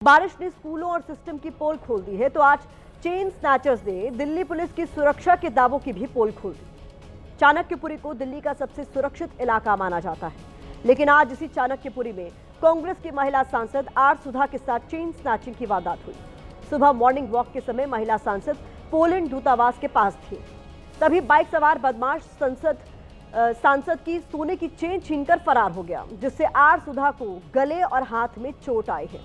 बारिश ने स्कूलों और सिस्टम की पोल खोल दी है, तो आज चेन स्नैचर्स ने दिल्ली पुलिस की सुरक्षा के दावों की भी पोल खोल दी। चाणक्यपुरी को दिल्ली का सबसे सुरक्षित इलाका माना जाता है, लेकिन आज इसी चाणक्यपुरी में कांग्रेस की महिला सांसद आर सुधा के साथ चेन स्नैचिंग की वारदात हुई। सुबह मॉर्निंग वॉक के समय महिला सांसद पोलैंड दूतावास के पास थी, तभी बाइक सवार बदमाश सांसद की सोने की चेन छीनकर फरार हो गया, जिससे आर सुधा को गले और हाथ में चोट आई है।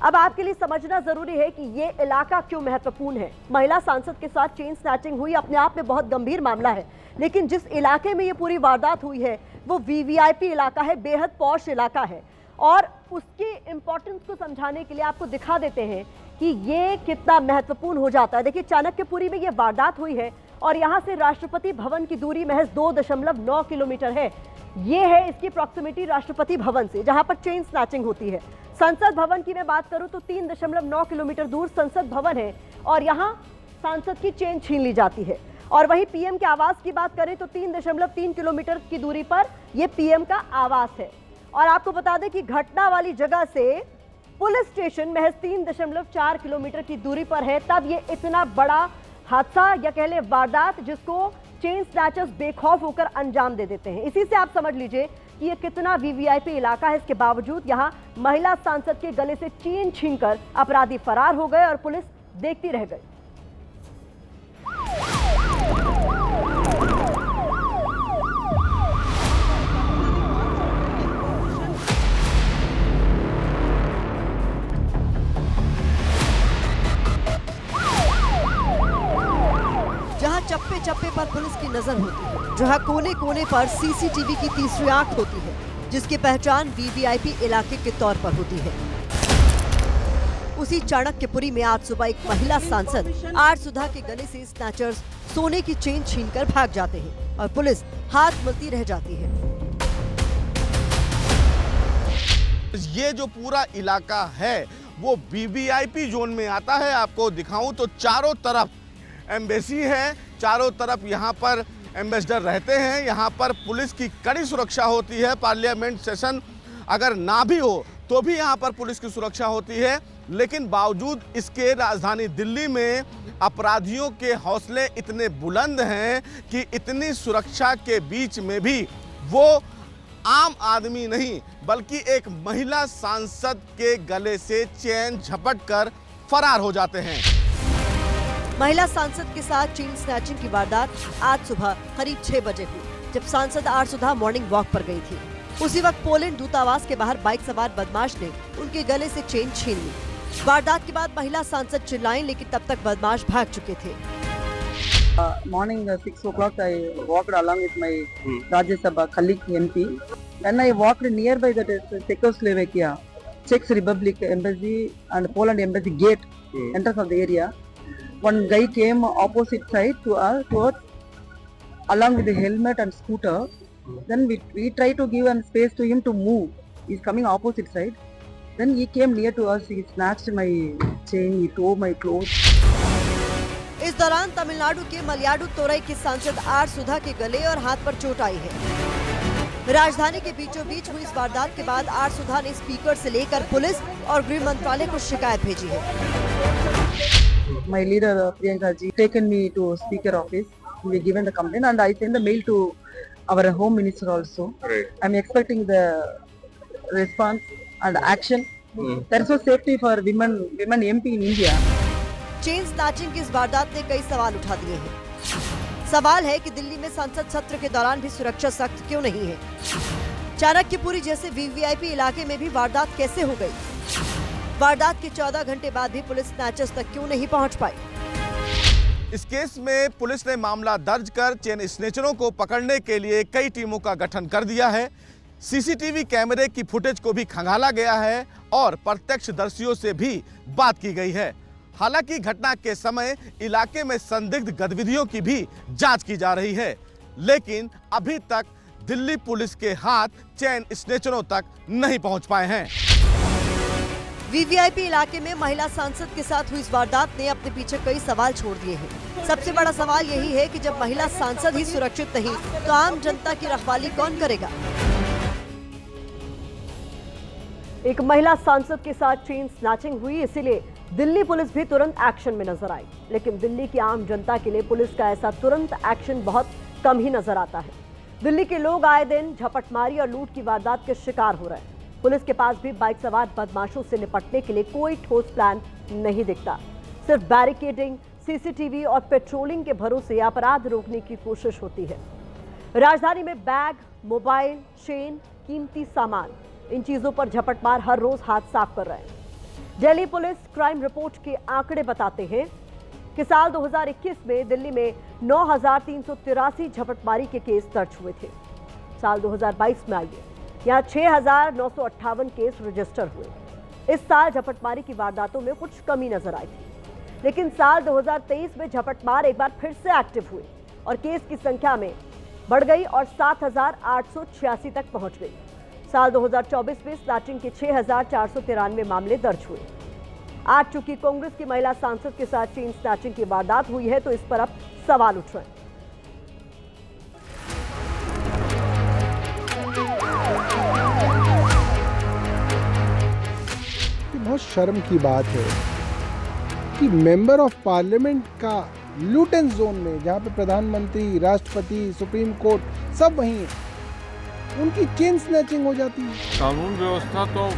अब आपके लिए समझना जरूरी है कि ये इलाका क्यों महत्वपूर्ण है। महिला सांसद के साथ चेन स्नैचिंग हुई, अपने आप में बहुत गंभीर मामला है, लेकिन जिस इलाके में ये पूरी वारदात हुई है वो वीवीआईपी इलाका है, बेहद पॉश इलाका है। और उसकी इंपॉर्टेंस को समझाने के लिए आपको दिखा देते हैं कि ये कितना महत्वपूर्ण हो जाता है। देखिए, चाणक्यपुरी में ये वारदात हुई है और यहाँ से राष्ट्रपति भवन की दूरी महज 2.9 किलोमीटर है। ये है इसकी प्रॉक्सिमिटी राष्ट्रपति भवन से, जहां पर चेन स्नैचिंग होती है। संसद भवन की मैं बात करूं तो 3.9 किलोमीटर दूर संसद भवन है और यहां सांसद की चेन छीन ली जाती है। और वहीं पीएम के आवास की बात करें तो 3.3 किलोमीटर की दूरी पर यह पीएम का आवास है। और आपको बता दें कि घटना वाली जगह से पुलिस स्टेशन महज 3.4 किलोमीटर की दूरी पर है। तब ये इतना बड़ा हादसा या कह ले वारदात, जिसको चेन स्नैचर्स बेखौफ होकर अंजाम दे देते हैं। इसी से आप समझ लीजिए कि ये कितना वीवीआईपी इलाका है। इसके बावजूद यहाँ महिला सांसद के गले से चेन छीनकर अपराधी फरार हो गए और पुलिस देखती रह गई। जहां चप्पे चप्पे पर पुलिस की नजर होती है, जहां कोने कोने पर सीसीटीवी की तीसरी आंख होती है, जिसकी पहचान वीवीआईपी इलाके के तौर पर होती है, उसी चाणक्यपुरी में आज सुबह एक महिला सांसद आर सुधा के गले से स्नैचर्स सोने की चेन छीनकर भाग जाते हैं और पुलिस हाथ मलती रह जाती है। ये जो पूरा इलाका है वो वीवीआईपी जोन में आता है। आपको दिखाऊं तो चारों तरफ एम्बेसी है, चारों तरफ यहाँ पर एम्बेसडर रहते हैं, यहाँ पर पुलिस की कड़ी सुरक्षा होती है। पार्लियामेंट सेशन अगर ना भी हो तो भी यहाँ पर पुलिस की सुरक्षा होती है। लेकिन बावजूद इसके राजधानी दिल्ली में अपराधियों के हौसले इतने बुलंद हैं कि इतनी सुरक्षा के बीच में भी वो आम आदमी नहीं बल्कि एक महिला सांसद के गले से चेन झपट कर फरार हो जाते हैं। महिला सांसद के साथ चेन स्नैचिंग की वारदात आज सुबह करीब 6 बजे हुई, जब सांसद आर सुधा मॉर्निंग वॉक पर गई थी। उसी वक्त पोलैंड दूतावास के बाहर बाइक सवार बदमाश ने उनके गले से चेन छीन ली। वारदात के बाद महिला सांसद चिल्लाईं, लेकिन तब तक बदमाश भाग चुके थे। Morning 6 o'clock, I walked along with my Rajya Sabha colleague MP. When I walked nearby that Czechoslovakia, Czech Republic embassy and Poland embassy gate, entrance of the area, one guy came opposite side to us, along with the helmet and scooter. Then we tried to give an space to him to move. He's coming opposite side. Then he came near to us. He snatched my chain. He tore my clothes. इस दौरान तमिलनाडु के मलयाडुतुरई की सांसद are सुधा के गले और हाथ पर चोट आई है। राजधानी के बीचों बीच हुई इस वारदात के बाद आर सुधा ने स्पीकर से लेकर पुलिस और गृह मंत्रालय को शिकायत भेजी है। My leader Priyanka ji taken me to speaker office. We given the complaint and I sent the mail to our home minister also. Right. I'm expecting the response and action. There is no safety for women MP in India. Chain snatching की इस वारदात ने कई सवाल उठा दिए हैं। सवाल है कि दिल्ली में संसद सत्र के दौरान भी सुरक्षा सख्त क्यों नहीं है। चाणक्यपुरी जैसे वीवीआईपी इलाके में भी वारदात कैसे हो गई। वारदात के 14 घंटे बाद भी पुलिस स्नैचर्स तक क्यों नहीं पहुंच पाई। इस केस में पुलिस ने मामला दर्ज कर चेन स्नेचरों को पकड़ने के लिए कई टीमों का गठन कर दिया है। सीसीटीवी कैमरे की फुटेज को भी खंगाला गया है और प्रत्यक्षदर्शियों से भी बात की गई है। हालांकि घटना के समय इलाके में संदिग्ध गतिविधियों की भी जांच की जा रही है, लेकिन अभी तक दिल्ली पुलिस के हाथ चेन स्नेचरों तक नहीं पहुंच पाए हैं। वीवीआईपी इलाके में महिला सांसद के साथ हुई इस वारदात ने अपने पीछे कई सवाल छोड़ दिए हैं। सबसे बड़ा सवाल यही है कि जब महिला सांसद ही सुरक्षित नहीं तो आम जनता की रखवाली कौन करेगा। एक महिला सांसद के साथ चेन स्नैचिंग हुई, इसीलिए दिल्ली पुलिस भी तुरंत एक्शन में नजर आई। लेकिन दिल्ली की आम जनता के लिए पुलिस का ऐसा तुरंत एक्शन बहुत कम ही नजर आता है। दिल्ली के लोग आए दिन झपटमारी और लूट की वारदात के शिकार हो रहे हैं। पुलिस के पास भी बाइक सवार बदमाशों से निपटने के लिए कोई ठोस प्लान नहीं दिखता। सिर्फ बैरिकेडिंग, सीसीटीवी और पेट्रोलिंग के भरोसे अपराध रोकने की कोशिश होती है। राजधानी में बैग, मोबाइल, चेन, कीमती सामान, इन चीजों पर झपटमार हर रोज हाथ साफ कर रहे हैं। दिल्ली पुलिस क्राइम रिपोर्ट के आंकड़े बताते हैं कि साल 2021 में दिल्ली में 9,383 झपटमारी के केस दर्ज हुए थे। साल 2022 में आइए, यहाँ 6,958 केस रजिस्टर हुए। इस साल झपटमारी की वारदातों में कुछ कमी नजर आई थी, लेकिन साल 2023 में झपटमार एक बार फिर से एक्टिव हुए और केस की संख्या में बढ़ गई और 7,886 तक पहुंच गई। साल 2024 में स्नैचिंग के 6,493 मामले दर्ज हुए। आज चूंकि कांग्रेस की महिला सांसद के साथ चेन स्नैचिंग की वारदात हुई है, तो इस पर अब सवाल उठ रहे हैं। बहुत शर्म की बात है कि मेंबर ऑफ पार्लियामेंट का लूटेन जोन में, जहाँ पे प्रधानमंत्री, राष्ट्रपति, सुप्रीम कोर्ट सब वहीं है, उनकी चेन स्नैचिंग हो जाती है। कानून व्यवस्था तो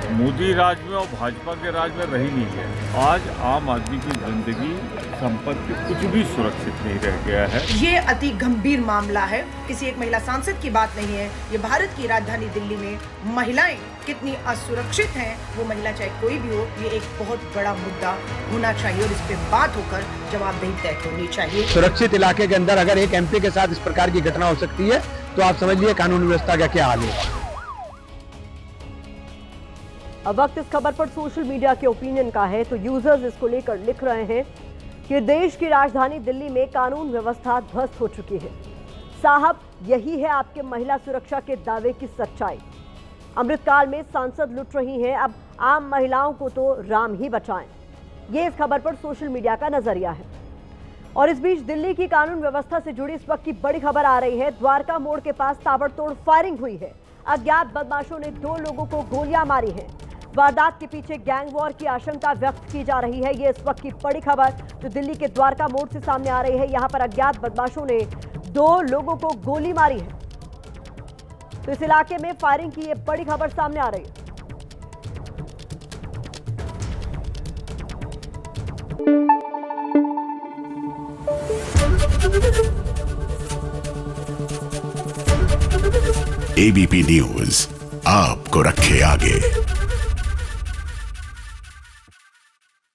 मोदी राज में और भाजपा के राज में रही नहीं है। आज आम आदमी की जिंदगी, संपत्ति कुछ भी सुरक्षित नहीं रह गया है। ये अति गंभीर मामला है, किसी एक महिला सांसद की बात नहीं है। ये भारत की राजधानी दिल्ली में महिलाएं कितनी असुरक्षित हैं, वो महिला चाहे कोई भी हो, ये एक बहुत बड़ा मुद्दा होना चाहिए और इस पे बात होकर जवाबदेही तय होनी चाहिए। सुरक्षित इलाके के अंदर अगर एक एमपी के साथ इस प्रकार की घटना हो सकती है, तो आप समझ लीजिए कानून व्यवस्था का क्या हाल है। अब वक्त इस खबर पर सोशल मीडिया के ओपिनियन का है, तो यूजर्स इसको लेकर लिख रहे हैं कि देश की राजधानी दिल्ली में कानून व्यवस्था ध्वस्त हो चुकी है। साहब, यही है आपके महिला सुरक्षा के दावे की सच्चाई। अमृतकाल में सांसद लुट रही हैं, अब आम महिलाओं को तो राम ही बचाएं। ये इस खबर पर सोशल मीडिया का नजरिया है। और इस बीच दिल्ली की कानून व्यवस्था से जुड़ी इस वक्त की बड़ी खबर आ रही है। द्वारका मोड़ के पास ताबड़तोड़ फायरिंग हुई है। अज्ञात बदमाशों ने 2 लोगों को गोलियां मारी हैं। वारदात के पीछे गैंग वॉर की आशंका व्यक्त की जा रही है। ये इस वक्त की बड़ी खबर जो दिल्ली के द्वारका मोड़ से सामने आ रही है। यहां पर अज्ञात बदमाशों ने 2 लोगों को गोली मारी है। तो इस इलाके में फायरिंग की ये बड़ी खबर सामने आ रही है। एबीपी न्यूज आपको रखे आगे।